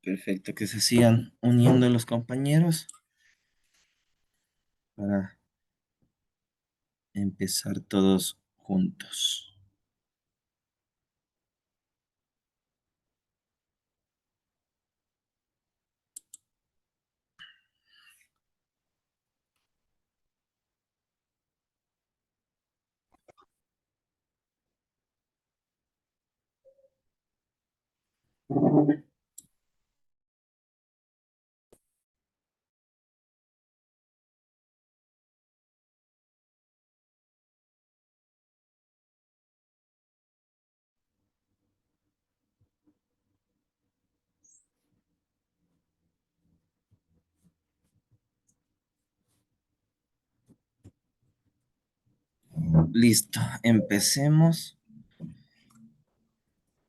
Perfecto, que se sigan uniendo los compañeros para empezar todos juntos. Listo, empecemos.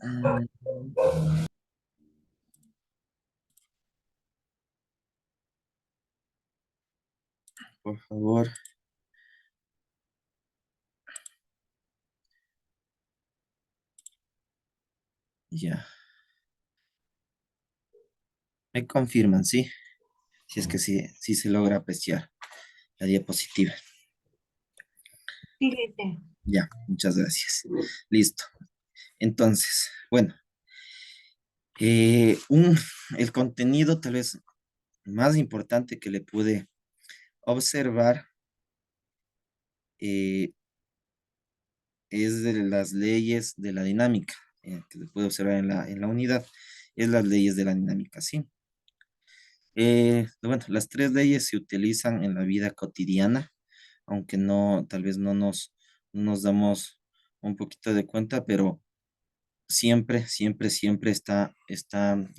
Mm, Por favor, ya. Me confirman, ¿sí? Si es que sí se logra apreciar la diapositiva. Sí, dice. Ya, muchas gracias. Listo. Entonces, bueno, eh, un, el contenido tal vez más importante que le pude observar eh, es de las leyes de la dinámica, que se puede observar en la unidad, es las leyes de la dinámica, ¿sí? Bueno, las tres leyes se utilizan en la vida cotidiana, aunque no, tal vez no nos damos un poquito de cuenta, pero siempre está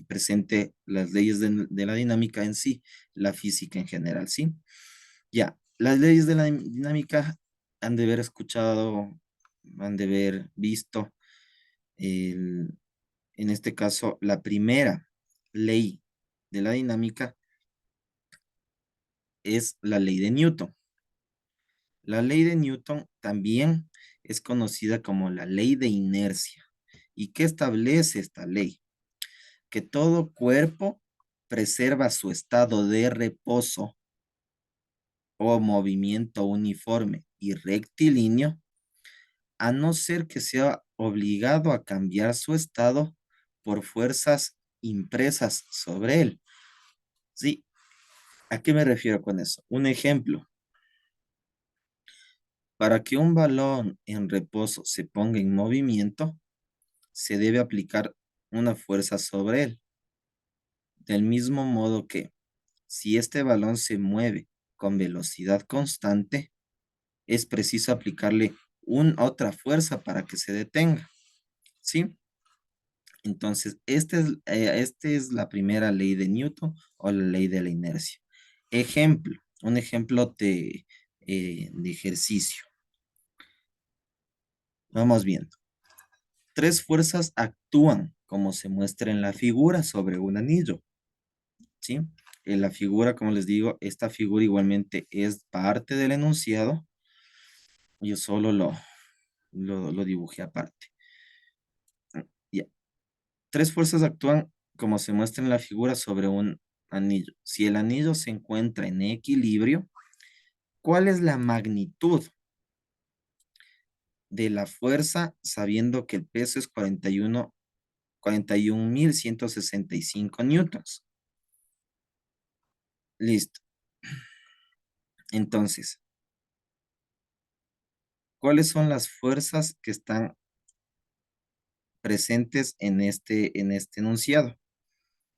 presente las leyes de la dinámica en sí, la física en general, ¿sí? Ya, las leyes de la dinámica han de haber escuchado, han de haber visto, el- en este caso, la primera ley de la dinámica es la ley de Newton. La ley de Newton también es conocida como la ley de inercia. ¿Y qué establece esta ley? Que todo cuerpo preserva su estado de reposo o movimiento uniforme y rectilíneo, a no ser que sea obligado a cambiar su estado por fuerzas impresas sobre él. Sí, ¿a qué me refiero con eso? Un ejemplo, para que un balón en reposo se ponga en movimiento, se debe aplicar una fuerza sobre él, del mismo modo que si este balón se mueve con velocidad constante, es preciso aplicarle otra fuerza para que se detenga, ¿sí? Entonces, esta es la primera ley de Newton o la ley de la inercia. Ejemplo, un ejemplo de ejercicio. Vamos viendo. Tres fuerzas actúan, como se muestra en la figura, sobre un anillo, ¿sí? En la figura, como les digo, esta figura igualmente es parte del enunciado. Yo solo lo dibujé aparte. Ya. Tres fuerzas actúan, como se muestra en la figura, sobre un anillo. Si el anillo se encuentra en equilibrio, ¿cuál es la magnitud de la fuerza sabiendo que el peso es 41.165 newtons? Listo. Entonces, ¿cuáles son las fuerzas que están presentes en este enunciado?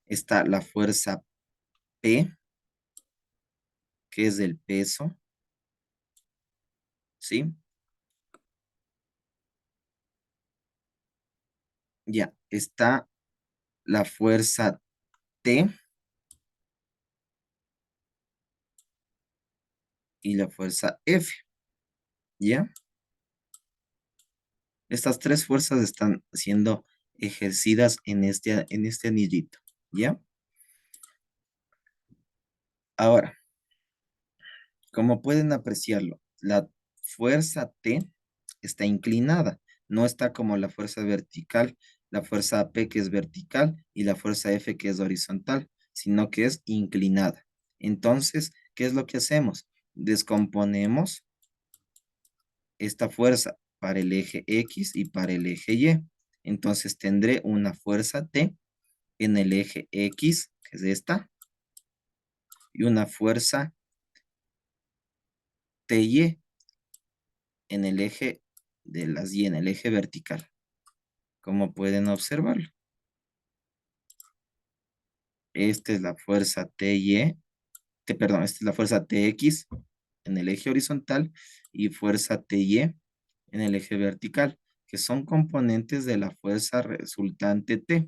Está la fuerza P, que es el peso, ¿sí? Ya, está la fuerza T y la fuerza F, ¿ya? Estas tres fuerzas están siendo ejercidas en este anillito, ¿ya? Ahora, como pueden apreciarlo, la fuerza T está inclinada, No está como la fuerza vertical, la fuerza P que es vertical y la fuerza F que es horizontal, sino que es inclinada. Entonces, ¿qué es lo que hacemos? Descomponemos esta fuerza para el eje X y para el eje Y. Entonces tendré una fuerza T en el eje X, que es esta, y una fuerza TY en el eje de las Y, en el eje vertical. Como pueden observarlo. Esta es la fuerza TY, perdón, esta es la fuerza TX en el eje horizontal y fuerza TY en el eje vertical, que son componentes de la fuerza resultante T,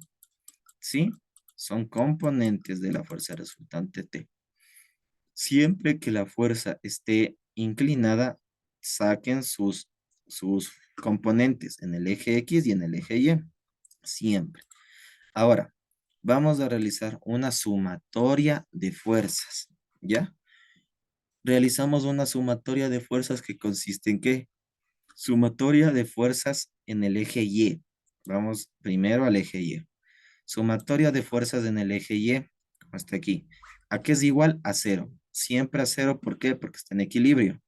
¿sí? Son componentes de la fuerza resultante T. Siempre que la fuerza esté inclinada, saquen sus componentes en el eje X y en el eje Y. Siempre. Ahora, vamos a realizar una sumatoria de fuerzas, ¿ya? Realizamos una sumatoria de fuerzas que consiste en ¿qué? Sumatoria de fuerzas en el eje Y. Vamos primero al eje Y. Sumatoria de fuerzas en el eje Y, hasta aquí. ¿A qué es igual? A cero. Siempre a cero, ¿por qué? Porque está en equilibrio.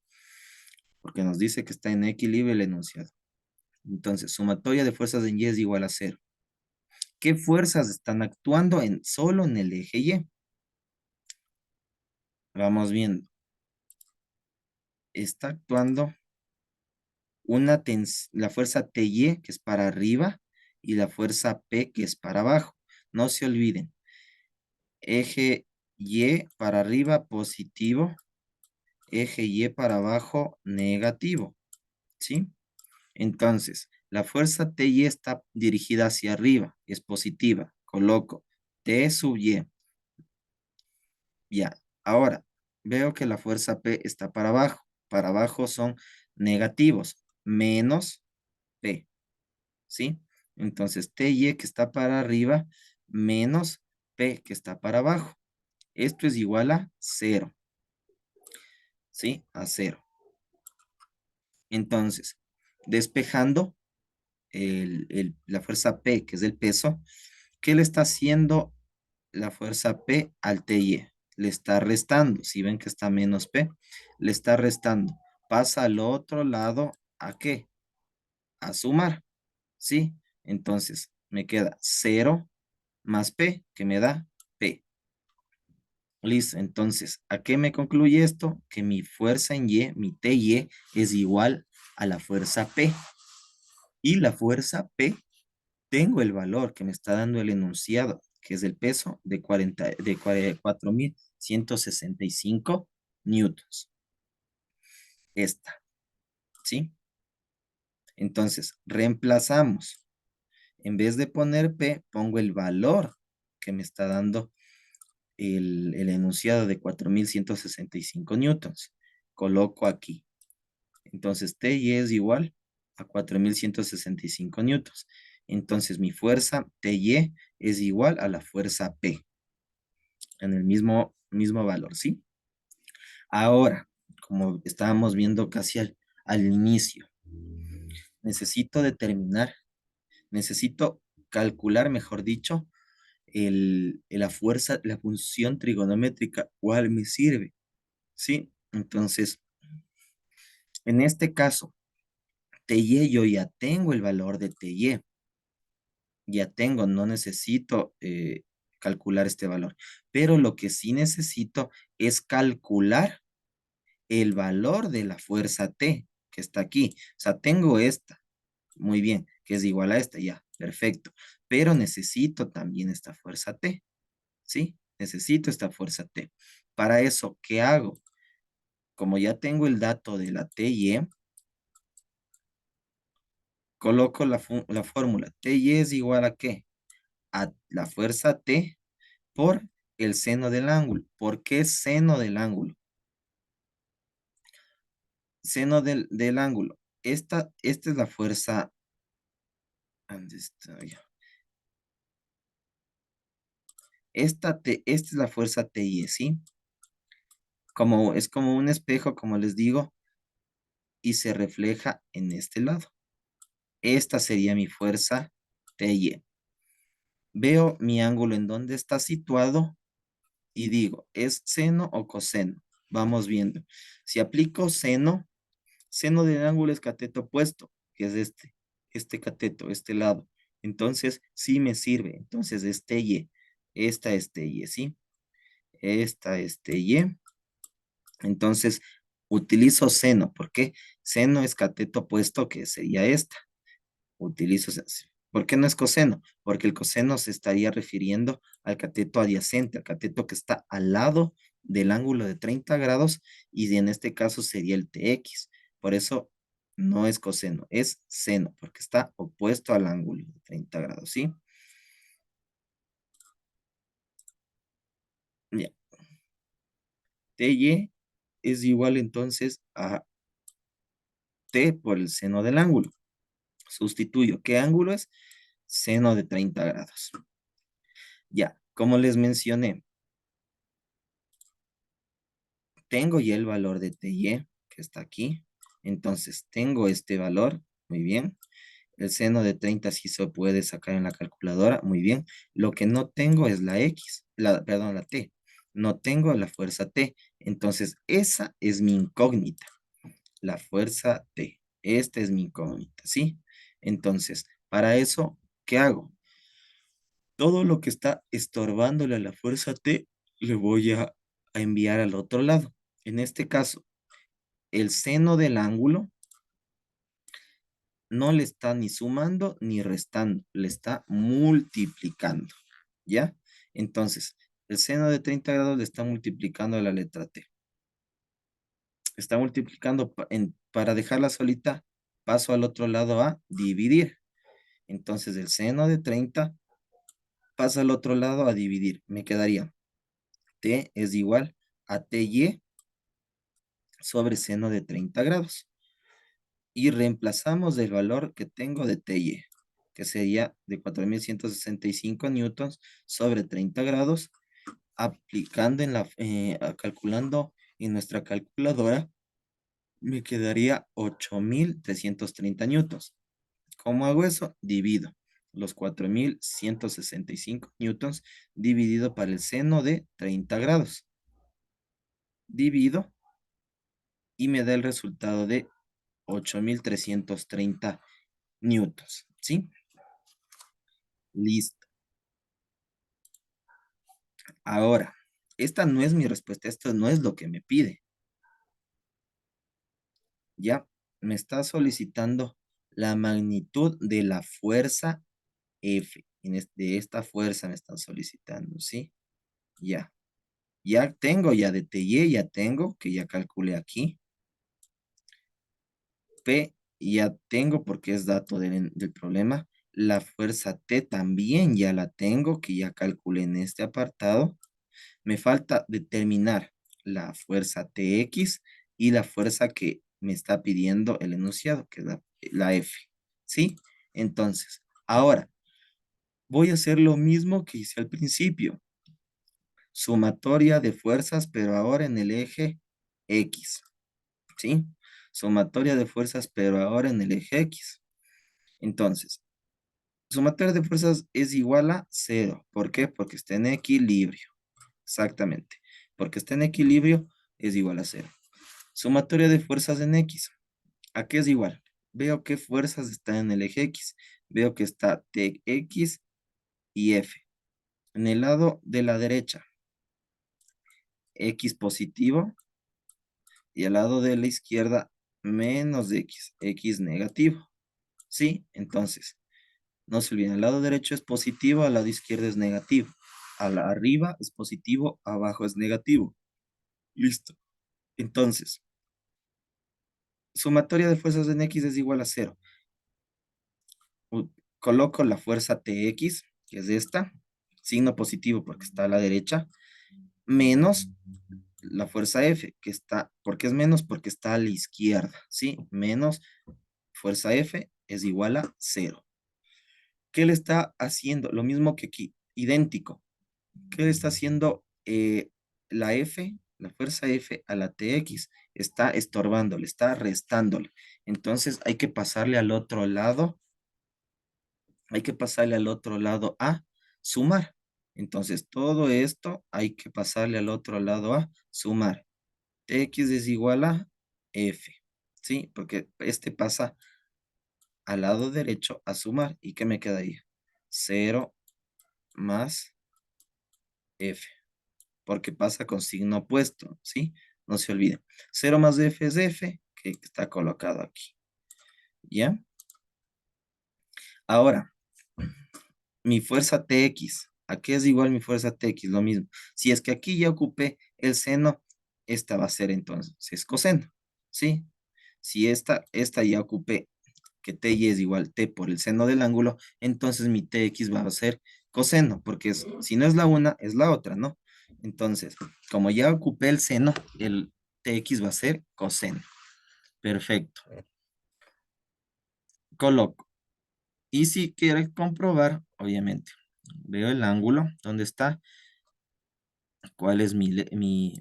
Porque nos dice que está en equilibrio el enunciado. Entonces, sumatoria de fuerzas en Y es igual a cero. ¿Qué fuerzas están actuando solo en el eje Y? Vamos viendo. Está actuando la fuerza TY, que es para arriba, y la fuerza P, que es para abajo. No se olviden. Eje Y para arriba, positivo. Eje Y para abajo, negativo. ¿Sí? Entonces, la fuerza TY está dirigida hacia arriba, es positiva. Coloco T sub Y. Ya. Ahora, veo que la fuerza P está para abajo. Para abajo son negativos, menos P. ¿Sí? Entonces, TY que está para arriba, menos P que está para abajo. Esto es igual a cero. ¿Sí? A cero. Entonces, despejando la fuerza P, que es el peso, ¿qué le está haciendo la fuerza P al TY? Le está restando. Si ven que está menos P, le está restando. Pasa al otro lado, ¿a qué? A sumar. ¿Sí? Entonces, me queda cero más P, que me da P. Listo, entonces, ¿a qué me concluye esto? Que mi fuerza en Y, mi TY, es igual a la fuerza P. Y la fuerza P, tengo el valor que me está dando el enunciado, que es el peso de 4.165 newtons. Esta, ¿sí? Entonces, reemplazamos. En vez de poner P, pongo el valor que me está dando el enunciado de 4.165 newtons. Coloco aquí. Entonces, TY es igual a 4.165 newtons. Entonces, mi fuerza TY es igual a la fuerza P en el mismo valor, ¿sí? Ahora, como estábamos viendo casi al inicio, necesito determinar, necesito calcular, mejor dicho, la fuerza, la función trigonométrica, ¿cuál me sirve? ¿Sí? Entonces, en este caso, TY yo ya tengo el valor de TY, ya tengo, no necesito calcular este valor, pero lo que sí necesito es calcular el valor de la fuerza T que está aquí. O sea, tengo esta, muy bien, que es igual a esta, ya, perfecto, pero necesito también esta fuerza T, ¿sí? Necesito esta fuerza T. Para eso, ¿qué hago? Como ya tengo el dato de la TY, coloco la fórmula. TY es igual a ¿qué? A la fuerza T por el seno del ángulo. ¿Por qué seno del ángulo? Seno del ángulo. Esta es la fuerza. ¿Dónde está? Ya. Esta es la fuerza TI, ¿sí? Es como un espejo, como les digo, y se refleja en este lado. Esta sería mi fuerza TY. Veo mi ángulo en donde está situado y digo, ¿es seno o coseno? Vamos viendo. Si aplico seno, seno del ángulo es cateto opuesto, que es este cateto, este lado. Entonces, sí me sirve. Entonces, este Y, esta es Y, ¿sí? Esta es Y. Entonces, utilizo seno. ¿Por qué? Seno es cateto opuesto, que sería esta. Utilizo, ¿por qué no es coseno? Porque el coseno se estaría refiriendo al cateto adyacente, al cateto que está al lado del ángulo de 30 grados y en este caso sería el TX. Por eso no es coseno, es seno, porque está opuesto al ángulo de 30 grados, ¿sí? Ya. TY es igual entonces a T por el seno del ángulo. Sustituyo. ¿Qué ángulo es? Seno de 30 grados. Ya, como les mencioné, tengo ya el valor de TY, que está aquí. Entonces, tengo este valor, muy bien. El seno de 30 sí se puede sacar en la calculadora, muy bien. Lo que no tengo es la X, perdón, la T. No tengo la fuerza T. Entonces, esa es mi incógnita, la fuerza T. Esta es mi incógnita, ¿sí? Entonces, para eso, ¿qué hago? Todo lo que está estorbándole a la fuerza T, le voy a enviar al otro lado. En este caso, el seno del ángulo no le está ni sumando ni restando, le está multiplicando, ¿ya? Entonces, el seno de 30 grados le está multiplicando a la letra T. Está multiplicando para dejarla solita, paso al otro lado a dividir. Entonces, el seno de 30 pasa al otro lado a dividir. Me quedaría T es igual a TY sobre seno de 30 grados. Y reemplazamos el valor que tengo de TY, que sería de 4165 newtons sobre 30 grados, aplicando calculando en nuestra calculadora, me quedaría 8330 newtons. ¿Cómo hago eso? Divido los 4165 newtons dividido para el seno de 30 grados. Divido y me da el resultado de 8330 newtons, ¿sí? Listo. Ahora, esta no es mi respuesta, esto no es lo que me pide. Ya me está solicitando la magnitud de la fuerza F. De esta fuerza me están solicitando, ¿sí? Ya. Ya tengo ya de TY, ya tengo, que ya calculé aquí. P ya tengo porque es dato del problema. La fuerza T también ya la tengo, que ya calculé en este apartado. Me falta determinar la fuerza TX y la fuerza que me está pidiendo el enunciado, que es la F. ¿Sí? Entonces, ahora voy a hacer lo mismo que hice al principio. Sumatoria de fuerzas, pero ahora en el eje X. ¿Sí? Sumatoria de fuerzas, pero ahora en el eje X. Entonces, sumatoria de fuerzas es igual a cero. ¿Por qué? Porque está en equilibrio. Exactamente. Porque está en equilibrio, es igual a cero. Sumatoria de fuerzas en X. ¿A qué es igual? Veo qué fuerzas están en el eje X. Veo que está TX y F. En el lado de la derecha, X positivo. Y al lado de la izquierda, menos X. X negativo. ¿Sí? Entonces, no se olviden, al lado derecho es positivo, al lado izquierdo es negativo. Arriba es positivo, abajo es negativo. Listo. Entonces, sumatoria de fuerzas en X es igual a cero. Coloco la fuerza TX, que es esta, signo positivo porque está a la derecha, menos la fuerza F, que está, ¿por qué es menos? Porque está a la izquierda, ¿sí? Menos fuerza F es igual a cero. ¿Qué le está haciendo? Lo mismo que aquí, idéntico. ¿Qué le está haciendo la F, la fuerza F a la TX? Está estorbándole, está restándole. Entonces hay que pasarle al otro lado hay que pasarle al otro lado a sumar. Entonces, todo esto hay que pasarle al otro lado a sumar. Tx es igual a f, ¿sí? Porque este pasa al lado derecho a sumar. ¿Y qué me quedaría? 0 más f, porque pasa con signo opuesto, ¿sí? No se olviden. 0 más f es f, que está colocado aquí, ¿ya? Ahora, mi fuerza Tx. ¿A qué es igual mi fuerza Tx? Lo mismo. Si es que aquí ya ocupé el seno, esta va a ser entonces es coseno, ¿sí? Si esta ya ocupé que Ty es igual T por el seno del ángulo, entonces mi Tx va a ser coseno, porque si no es la una, es la otra, ¿no? Entonces, como ya ocupé el seno, el Tx va a ser coseno. Perfecto. Coloco. Y si quieres comprobar, obviamente, veo el ángulo, ¿dónde está? ¿Cuál es mi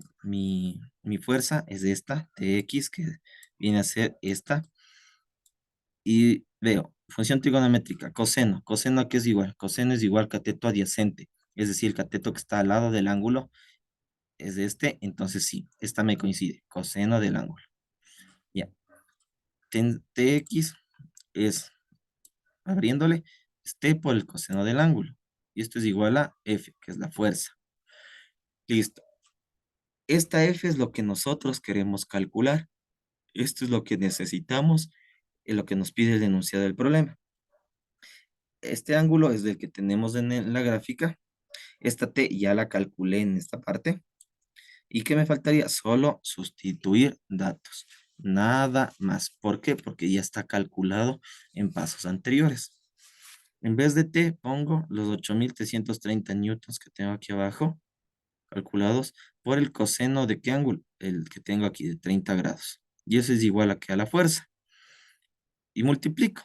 fuerza? Es esta, Tx, que viene a ser esta. Y veo, función trigonométrica, coseno. ¿Coseno a qué es igual? Coseno es igual cateto adyacente. Es decir, el cateto que está al lado del ángulo es este. Entonces sí, esta me coincide. Coseno del ángulo. Ya. Tx es, abriéndole, es T por el coseno del ángulo. Y esto es igual a F, que es la fuerza. Listo. Esta F es lo que nosotros queremos calcular. Esto es lo que necesitamos y lo que nos pide el enunciado del problema. Este ángulo es el que tenemos en la gráfica. Esta T ya la calculé en esta parte. ¿Y qué me faltaría? Solo sustituir datos. Nada más. ¿Por qué? Porque ya está calculado en pasos anteriores. En vez de T, pongo los 8.330 newtons que tengo aquí abajo, calculados por el coseno de qué ángulo, el que tengo aquí de 30 grados. Y eso es igual a que a la fuerza. Y multiplico.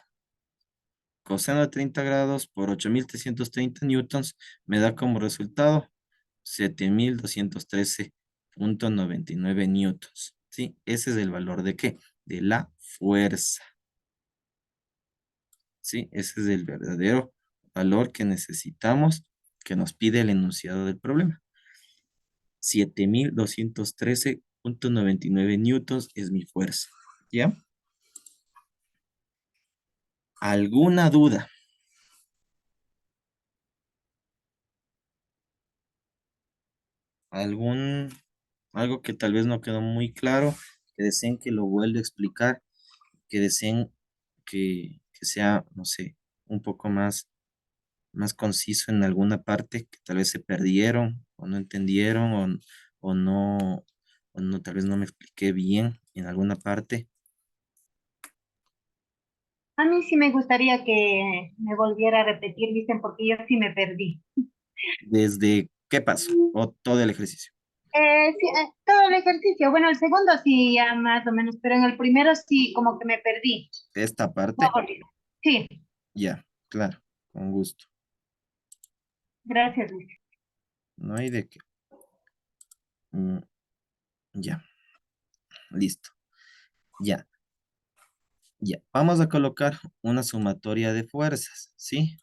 Coseno de 30 grados por 8.330 newtons me da como resultado 7.213.99 newtons. ¿Sí? Ese es el valor de qué? De la fuerza. ¿Sí? Ese es el verdadero valor que necesitamos, que nos pide el enunciado del problema. 7.213.99 newtons es mi fuerza. ¿Ya? ¿Alguna duda? ¿Algún, algo que tal vez no quedó muy claro, que deseen que lo vuelva a explicar, que deseen que sea, no sé, un poco más conciso en alguna parte que tal vez se perdieron o no entendieron o o no, tal vez no me expliqué bien en alguna parte? A mí sí me gustaría que me volviera a repetir, dicen, porque yo sí me perdí. ¿Desde qué paso? ¿O todo el ejercicio? Sí, todo el ejercicio. Bueno, el segundo sí, ya más o menos, pero en el primero sí, como que me perdí. Esta No, parte, sí, ya, claro, con gusto. gracias, Luis. No hay de qué. Mm, ya, listo. Ya, ya. Vamos a colocar una sumatoria de fuerzas, ¿sí?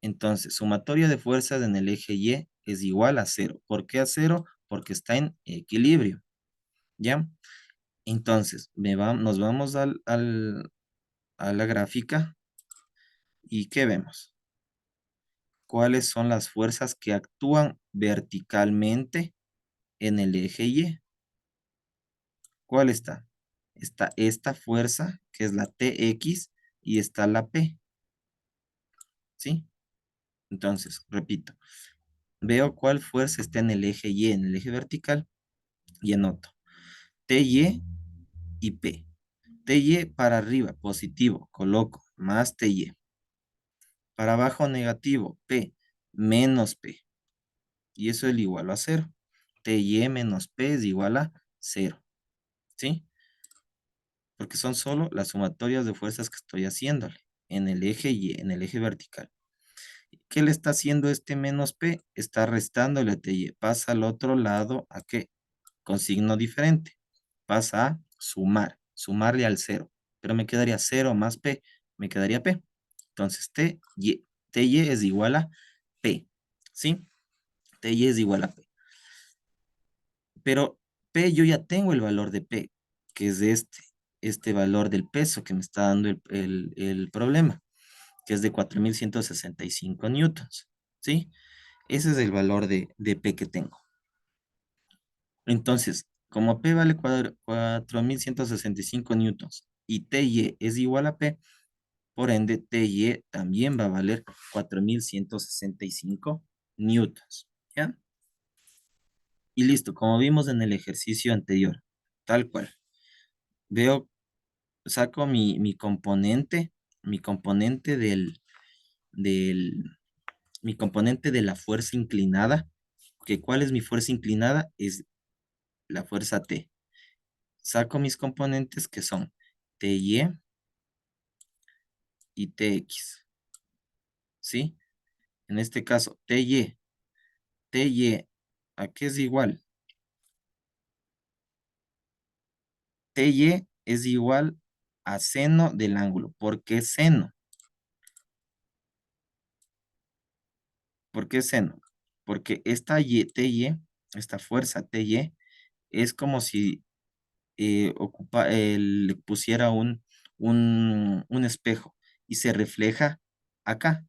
Entonces, sumatoria de fuerzas en el eje Y es igual a cero. ¿Por qué a cero? Porque está en equilibrio, ¿ya? Entonces, nos vamos a la gráfica y ¿qué vemos? ¿Cuáles son las fuerzas que actúan verticalmente en el eje Y? ¿Cuál está? Está esta fuerza, que es la TX, y está la P, ¿sí? Entonces, repito, veo cuál fuerza está en el eje Y, en el eje vertical, y anoto TY y P. TY para arriba, positivo, coloco más TY. Para abajo, negativo, P, menos P. Y eso es igual a cero. TY menos P es igual a cero, ¿sí? Porque son solo las sumatorias de fuerzas que estoy haciéndole en el eje Y, en el eje vertical. ¿Qué le está haciendo este menos P? Está restándole a TY. Pasa al otro lado, ¿a qué? Con signo diferente. Pasa a sumar, sumarle al cero. Pero me quedaría cero más P, me quedaría P. Entonces, TY es igual a P, ¿sí? TY es igual a P. Pero P yo ya tengo el valor de P, que es este valor del peso que me está dando el problema, que es de 4165 newtons, ¿sí? Ese es el valor de P que tengo. Entonces, como P vale 4165 newtons y TY es igual a P, por ende TY también va a valer 4165 newtons, ¿ya? Y listo, como vimos en el ejercicio anterior, tal cual. Veo, saco mi componente del, mi componente de la fuerza inclinada, que ¿cuál es mi fuerza inclinada? Es la fuerza T. Saco mis componentes que son TY y TX, ¿sí? En este caso, TY, ¿a qué es igual? TY es igual a seno del ángulo. ¿Por qué seno? ¿Por qué seno? Porque TY, esta fuerza TY, es como si le pusiera un espejo y se refleja acá.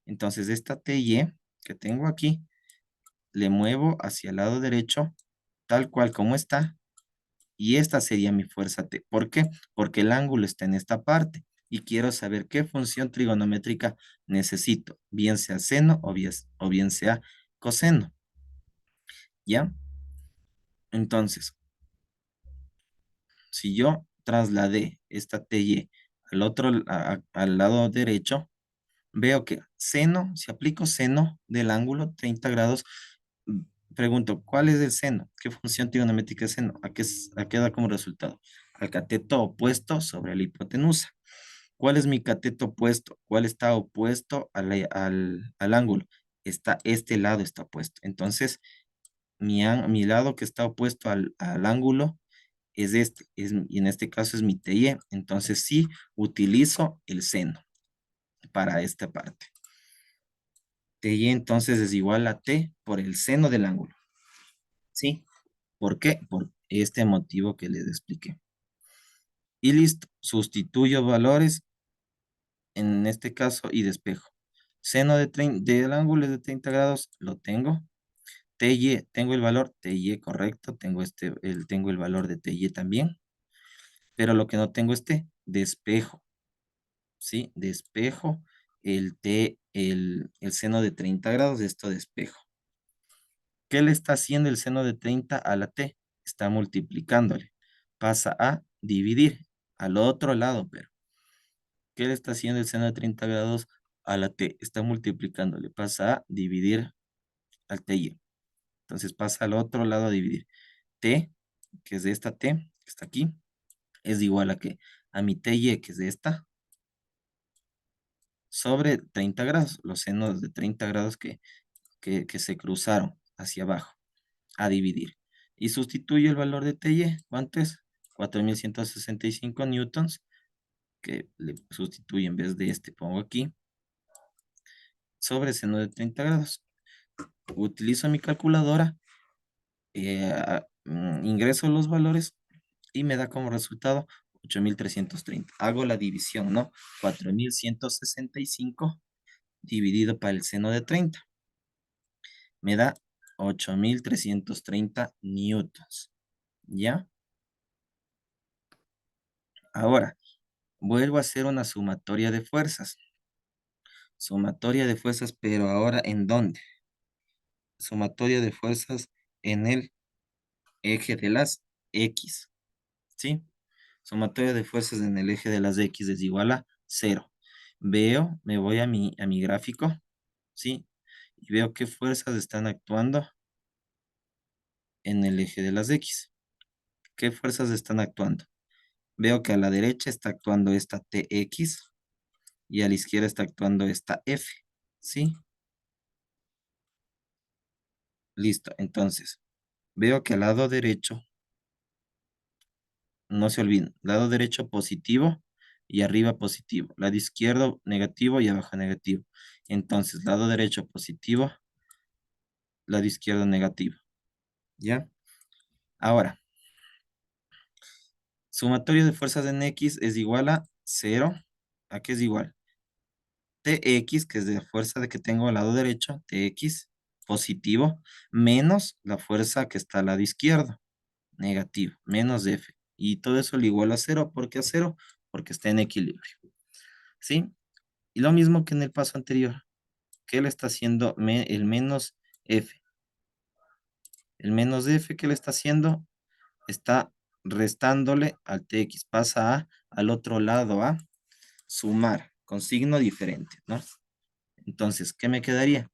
Entonces, esta TY que tengo aquí, le muevo hacia el lado derecho, tal cual como está, y esta sería mi fuerza T. ¿Por qué? Porque el ángulo está en esta parte y quiero saber qué función trigonométrica necesito, bien sea seno o bien sea coseno. ¿Ya? Entonces, si yo trasladé esta TY al lado derecho, veo que seno, si aplico seno del ángulo 30 grados, mm, pregunto, ¿cuál es el seno? ¿Qué función trigonométrica es seno? ¿A qué da como resultado? Al cateto opuesto sobre la hipotenusa. ¿Cuál es mi cateto opuesto? ¿Cuál está opuesto al ángulo? Este lado está opuesto. Entonces, mi lado que está opuesto al ángulo es este, y en este caso es mi TY. Entonces, sí utilizo el seno para esta parte. TY entonces es igual a T por el seno del ángulo. ¿Sí? ¿Por qué? Por este motivo que les expliqué. Y listo, sustituyo valores en este caso y despejo. Seno del ángulo es de 30 grados, lo tengo. TY, tengo el valor, TY correcto, tengo el valor de TY también, pero lo que no tengo es T, despejo, ¿sí? Despejo el seno de 30 grados, de esto despejo. ¿Qué le está haciendo el seno de 30 a la T? Está multiplicándole. Pasa a dividir al otro lado, pero ¿qué le está haciendo el seno de 30 grados a la T? Está multiplicándole. Pasa a dividir al TY. Entonces pasa al otro lado a dividir. T, que es de esta T, que está aquí, es igual a que a mi TY, que es de esta, sobre 30 grados, los senos de 30 grados que se cruzaron hacia abajo, a dividir. Y sustituyo el valor de TY, ¿cuánto es? 4165 newtons, que le sustituyo en vez de este, pongo aquí, sobre seno de 30 grados. Utilizo mi calculadora, ingreso los valores y me da como resultado 8330. Hago la división, ¿no? 4165 dividido para el seno de 30. Me da 8330 newtons. ¿Ya? Ahora, vuelvo a hacer una sumatoria de fuerzas. Sumatoria de fuerzas, pero ahora ¿en dónde? Sumatoria de fuerzas en el eje de las X. ¿Sí? Sumatoria de fuerzas en el eje de las X es igual a 0. Me voy a mi gráfico, ¿sí? Y veo qué fuerzas están actuando en el eje de las X. ¿Qué fuerzas están actuando? Veo que a la derecha está actuando esta TX y a la izquierda está actuando esta F, ¿sí? Listo, entonces, veo que al lado derecho, no se olviden, lado derecho positivo, y arriba positivo. Lado izquierdo negativo y abajo negativo. Entonces, lado derecho positivo, lado izquierdo negativo. ¿Ya? Ahora, sumatorio de fuerzas en X es igual a 0. ¿A qué es igual? Tx, que es de la fuerza de que tengo al lado derecho, Tx positivo, menos la fuerza que está al lado izquierdo, negativo, menos F. Y todo eso le igual a 0. ¿Por qué a 0? Porque está en equilibrio. ¿Sí? Y lo mismo que en el paso anterior. ¿Qué le está haciendo el menos F? El menos F, ¿qué le está haciendo? Está restándole al Tx. Pasa al otro lado a sumar con signo diferente, ¿no? Entonces, ¿qué me quedaría?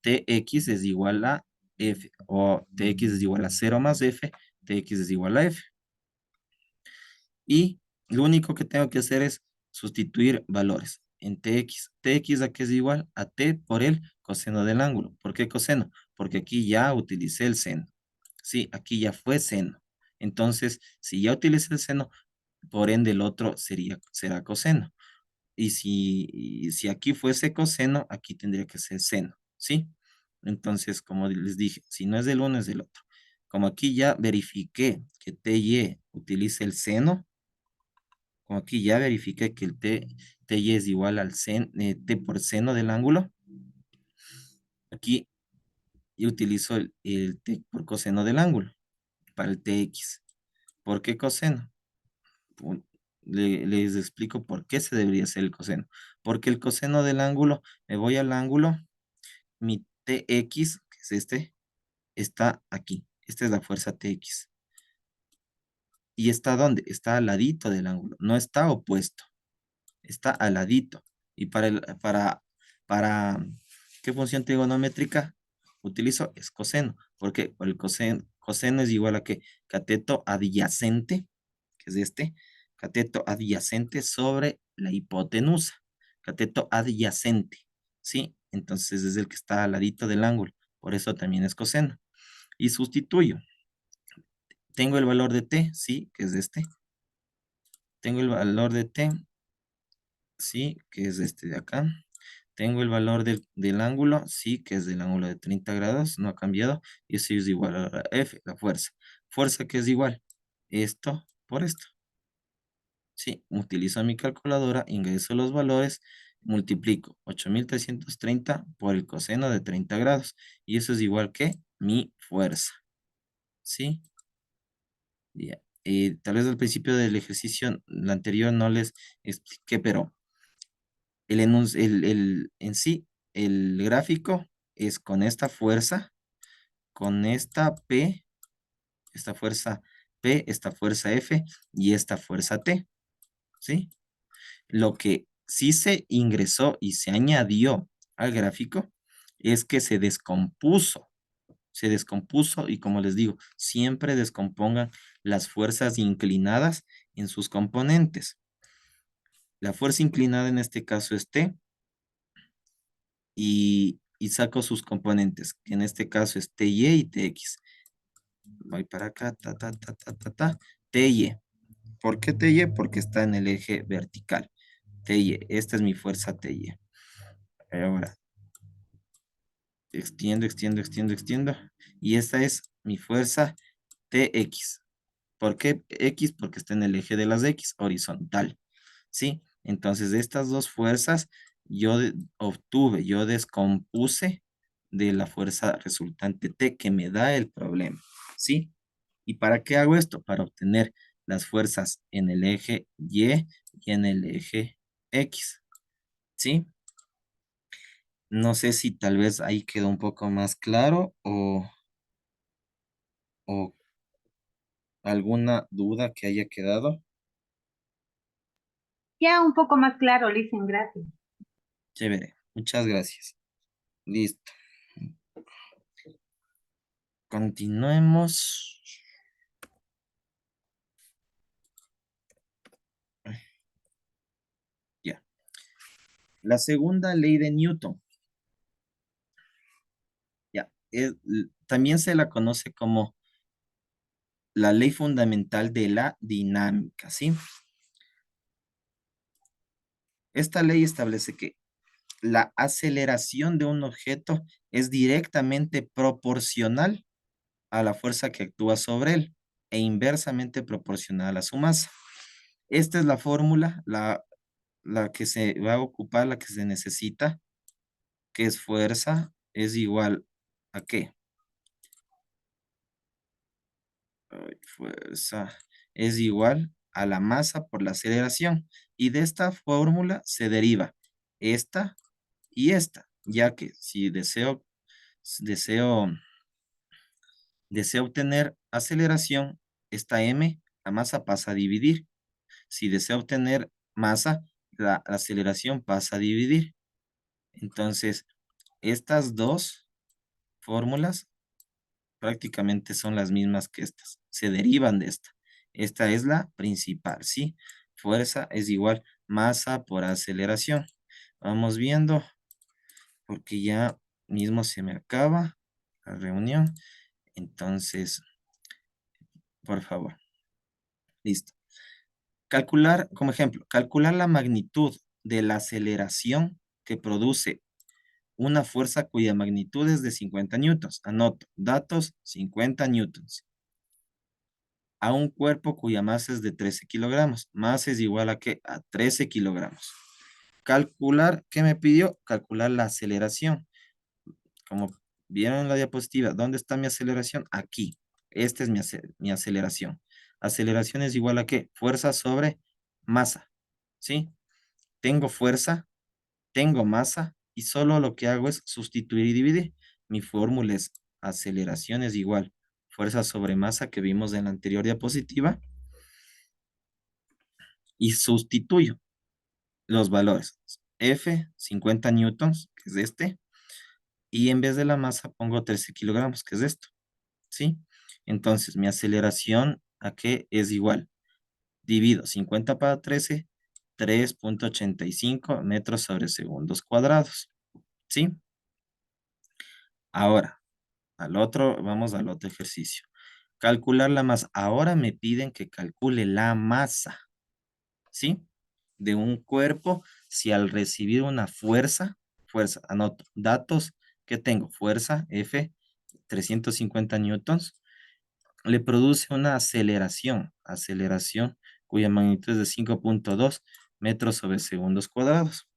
Tx es igual a F, o Tx es igual a 0 más F, Tx es igual a F. Y lo único que tengo que hacer es sustituir valores en Tx. Tx a qué es igual a T por el coseno del ángulo. ¿Por qué coseno? Porque aquí ya utilicé el seno. Sí, aquí ya fue seno. Entonces, si ya utilicé el seno, por ende el otro será coseno. Y si aquí fuese coseno, aquí tendría que ser seno, ¿sí? Entonces, como les dije, si no es del uno, es del otro. Como aquí ya verifiqué que TY utiliza el seno, como aquí ya verifiqué que el TY es igual al T por seno del ángulo, aquí yo utilizo el T por coseno del ángulo para el TX. ¿Por qué coseno? Pu- Les explico por qué se debería hacer el coseno. Porque el coseno del ángulo, me voy al ángulo, mi TX, que es este, está aquí. Esta es la fuerza TX. ¿Y está dónde? Está al ladito del ángulo, no está opuesto, está al ladito. Y para ¿qué función trigonométrica utilizo? Es coseno, porque el coseno es igual a que cateto adyacente, que es este, cateto adyacente sobre la hipotenusa, cateto adyacente, ¿sí? Entonces es el que está al ladito del ángulo, por eso también es coseno. Y sustituyo. Tengo el valor de t, sí, que es este. Tengo el valor de t, sí, que es este de acá. Tengo el valor del ángulo, sí, que es del ángulo de 30 grados, no ha cambiado. Y eso es igual a la F, la fuerza. Fuerza que es igual, esto por esto. Sí, utilizo mi calculadora, ingreso los valores, multiplico 8330 por el coseno de 30 grados. Y eso es igual que mi fuerza. ¿Sí? Ya. Tal vez al principio del ejercicio, la anterior no les expliqué, pero en sí, el gráfico es con esta fuerza, con esta fuerza P, esta fuerza F y esta fuerza T, ¿sí? Lo que sí se ingresó y se añadió al gráfico es que se descompuso y como les digo, siempre descompongan las fuerzas inclinadas en sus componentes. La fuerza inclinada en este caso es T y saco sus componentes, que en este caso es TY y TX. Voy para acá, TY. ¿Por qué TY? Porque está en el eje vertical. TY, esta es mi fuerza TY. Ahora, extiendo. Y esta es mi fuerza TX. ¿Por qué X? Porque está en el eje de las X, horizontal. ¿Sí? Entonces, de estas dos fuerzas, yo descompuse de la fuerza resultante T que me da el problema. ¿Sí? ¿Y para qué hago esto? Para obtener las fuerzas en el eje Y y en el eje X. ¿Sí? No sé si tal vez ahí quedó un poco más claro o alguna duda que haya quedado. Ya un poco más claro, Listen, gracias. Chévere. Muchas gracias. Listo. Continuemos. Ya. La segunda ley de Newton. Ya. También se la conoce como la ley fundamental de la dinámica, ¿sí? esta ley establece que la aceleración de un objeto es directamente proporcional a la fuerza que actúa sobre él e inversamente proporcional a su masa. Esta es la fórmula, la que se va a ocupar, la que se necesita, que es fuerza, es igual a ¿qué? Ay, fuerza es igual a la masa por la aceleración. Y de esta fórmula se deriva esta y esta, ya que si deseo, deseo obtener aceleración, esta m, la masa pasa a dividir. Si deseo obtener masa, la aceleración pasa a dividir. Entonces, estas dos fórmulas prácticamente son las mismas que estas. Se derivan de esta. Esta es la principal, ¿sí? Fuerza es igual masa por aceleración. Vamos viendo, porque ya mismo se me acaba la reunión. Entonces, por favor, listo. Calcular, como ejemplo, calcular la magnitud de la aceleración que produce una fuerza cuya magnitud es de 50 newtons. Anoto, datos 50 newtons. A un cuerpo cuya masa es de 13 kilogramos. Masa es igual a ¿qué? A 13 kilogramos. Calcular, ¿qué me pidió? Calcular la aceleración. Como vieron en la diapositiva, ¿dónde está mi aceleración? Aquí. Esta es mi aceleración. Aceleración es igual a ¿qué? Fuerza sobre masa. ¿Sí? Tengo fuerza, tengo masa y solo lo que hago es sustituir y dividir. Mi fórmula es aceleración es igual fuerza sobre masa que vimos en la anterior diapositiva y sustituyo los valores. F, 50 newtons, que es este, y en vez de la masa pongo 13 kilogramos, que es esto, ¿sí? Entonces, mi aceleración, ¿a qué es igual? Divido 50 para 13, 3.85 metros sobre segundos cuadrados, ¿sí? Ahora, vamos al otro ejercicio. Calcular la masa. Ahora me piden que calcule la masa, ¿sí? De un cuerpo, si al recibir una fuerza, anoto, datos que tengo, fuerza F, 350 newtons, le produce una aceleración cuya magnitud es de 5.2 metros sobre segundos cuadrados.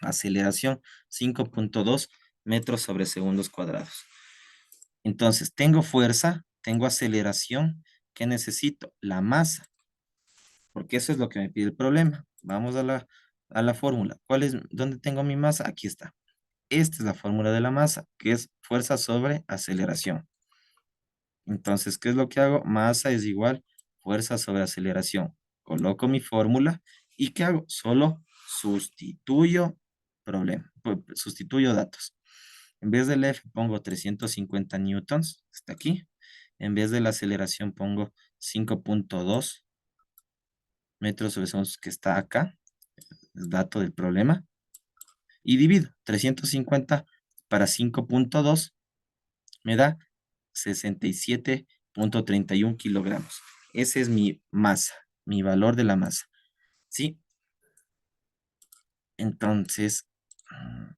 Aceleración 5.2 metros sobre segundos cuadrados. Entonces, tengo fuerza, tengo aceleración, ¿qué necesito? La masa, porque eso es lo que me pide el problema. Vamos a la fórmula. ¿Dónde tengo mi masa? Aquí está. Esta es la fórmula de la masa, que es fuerza sobre aceleración. Entonces, ¿qué es lo que hago? Masa es igual fuerza sobre aceleración. Coloco mi fórmula y ¿qué hago? Solo sustituyo datos. En vez del F pongo 350 newtons, está aquí. En vez de la aceleración pongo 5.2 metros sobre segundos, que está acá, el dato del problema. Y divido 350 para 5.2, me da 67.31 kilogramos. Ese es mi masa, mi valor de la masa. ¿Sí? Entonces,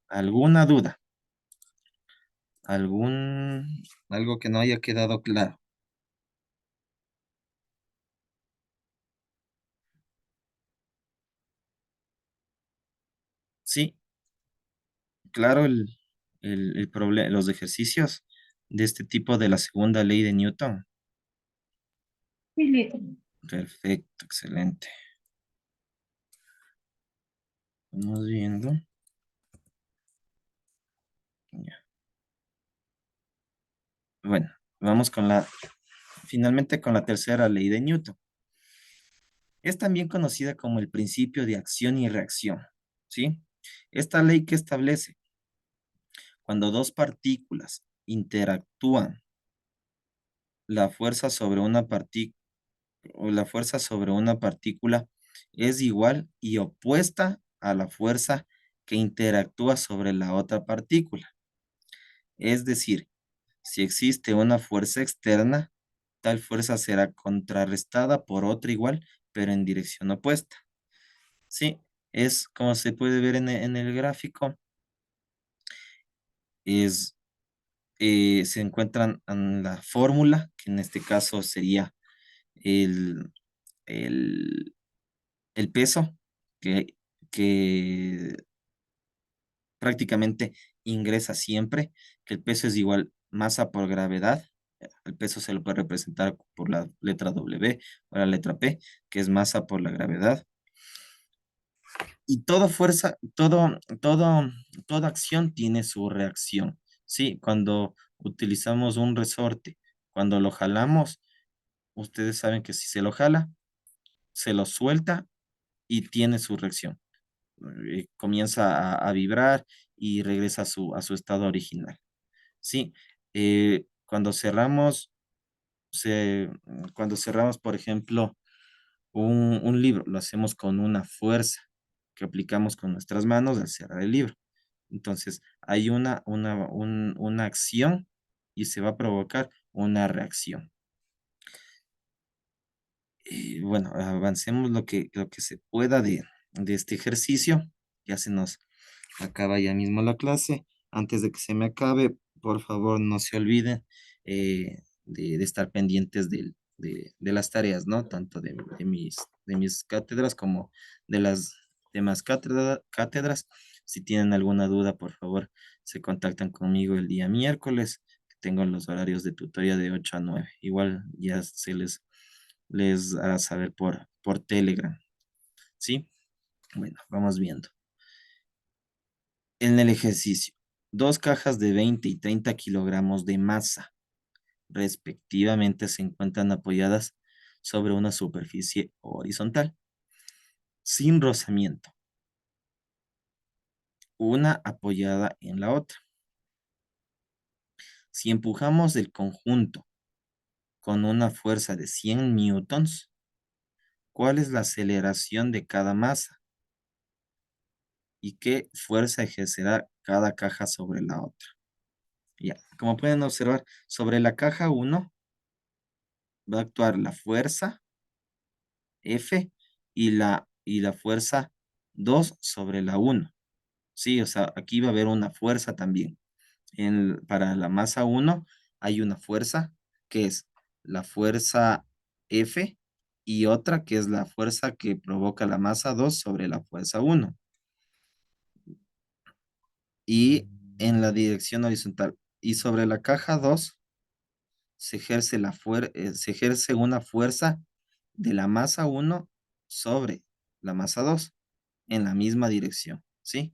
¿alguna duda? Algo que no haya quedado claro? Sí, claro, el problema, los ejercicios de este tipo de la segunda ley de Newton. Sí, listo. Perfecto, excelente. Vamos viendo. Ya. Bueno, vamos finalmente con la tercera ley de Newton. Es también conocida como el principio de acción y reacción, ¿sí? Esta ley que establece cuando dos partículas interactúan, la fuerza sobre una partícula la fuerza sobre una partícula es igual y opuesta a la fuerza que interactúa sobre la otra partícula. Es decir, si existe una fuerza externa, tal fuerza será contrarrestada por otra igual, pero en dirección opuesta. Sí, Es, como se puede ver en el gráfico, es, se encuentran en la fórmula, que en este caso sería el, el, el peso, que, que prácticamente ingresa siempre, que el peso es igual masa por gravedad. El peso se lo puede representar por la letra W o la letra P, que es masa por la gravedad. Y toda fuerza, toda acción tiene su reacción. Sí, cuando utilizamos un resorte, cuando lo jalamos, ustedes saben que si se lo jala, se lo suelta y tiene su reacción. Comienza a vibrar y regresa a su estado original. Sí, cuando cerramos, cuando cerramos, por ejemplo, un libro, lo hacemos con una fuerza que aplicamos con nuestras manos al cerrar el libro. Entonces, hay una acción y se va a provocar una reacción. Bueno, avancemos lo que se pueda de este ejercicio. Ya se nos acaba ya mismo la clase. Antes de que se me acabe, por favor, no se olviden de estar pendientes de las tareas, ¿no? Tanto de mis cátedras como de las demás cátedras. Si tienen alguna duda, por favor, se contactan conmigo el día miércoles, que tengo los horarios de tutoría de 8 a 9. Igual ya les hará saber por Telegram, ¿sí? Bueno, vamos viendo. En el ejercicio, dos cajas de 20 y 30 kilogramos de masa, respectivamente, se encuentran apoyadas sobre una superficie horizontal, sin rozamiento, una apoyada en la otra. Si empujamos el conjunto con una fuerza de 100 newtons, ¿cuál es la aceleración de cada masa? ¿Y qué fuerza ejercerá cada caja sobre la otra? Ya, como pueden observar, sobre la caja 1 va a actuar la fuerza F y la fuerza 2 sobre la 1. Sí, o sea, aquí va a haber una fuerza también. Para la masa 1 hay una fuerza que es la fuerza F y otra que es la fuerza que provoca la masa 2 sobre la fuerza 1. Y en la dirección horizontal. Y sobre la caja 2 se ejerce una fuerza de la masa 1 sobre la masa 2 en la misma dirección, ¿sí?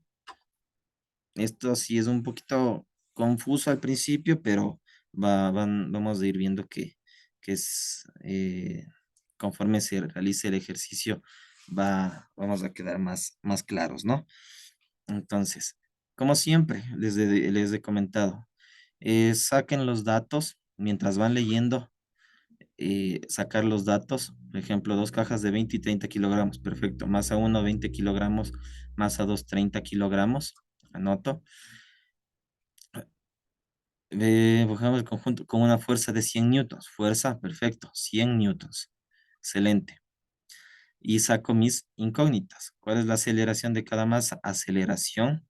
Esto sí es un poquito confuso al principio, pero vamos a ir viendo que es, conforme se realice el ejercicio, vamos a quedar más claros, ¿no? Entonces, como siempre, les he comentado, saquen los datos mientras van leyendo, sacar los datos. Por ejemplo, dos cajas de 20 y 30 kilogramos, perfecto. Masa 1, 20 kilogramos, masa 2, 30 kilogramos. Anoto. Empujamos el conjunto con una fuerza de 100 newtons. Fuerza, perfecto, 100 newtons. Excelente. Y saco mis incógnitas. ¿Cuál es la aceleración de cada masa? Aceleración.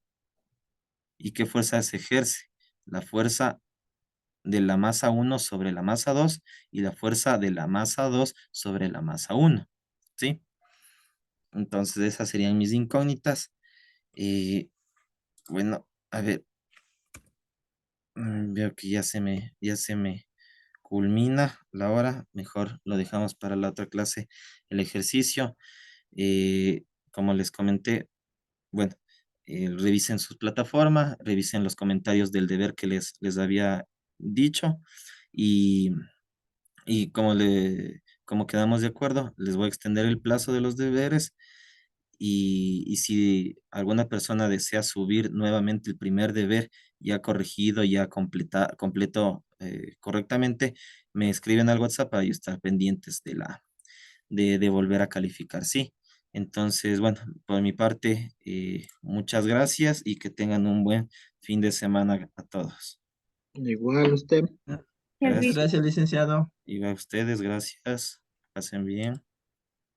¿Y qué fuerza se ejerce? La fuerza de la masa 1 sobre la masa 2 y la fuerza de la masa 2 sobre la masa 1. ¿Sí? Entonces esas serían mis incógnitas. Y bueno, a ver, veo que ya se me culmina la hora. Mejor lo dejamos para la otra clase, el ejercicio. Como les comenté, bueno, revisen sus plataformas, revisen los comentarios del deber que les había dicho y, y como quedamos de acuerdo, les voy a extender el plazo de los deberes y si alguna persona desea subir nuevamente el primer deber ya corregido, ya completo correctamente, me escriben al WhatsApp para yo estar pendientes de volver a calificar, ¿sí? Entonces, bueno, por mi parte, muchas gracias y que tengan un buen fin de semana a todos. Igual usted. Servicio. Gracias. Gracias, licenciado. Y a ustedes, gracias. Pasen bien.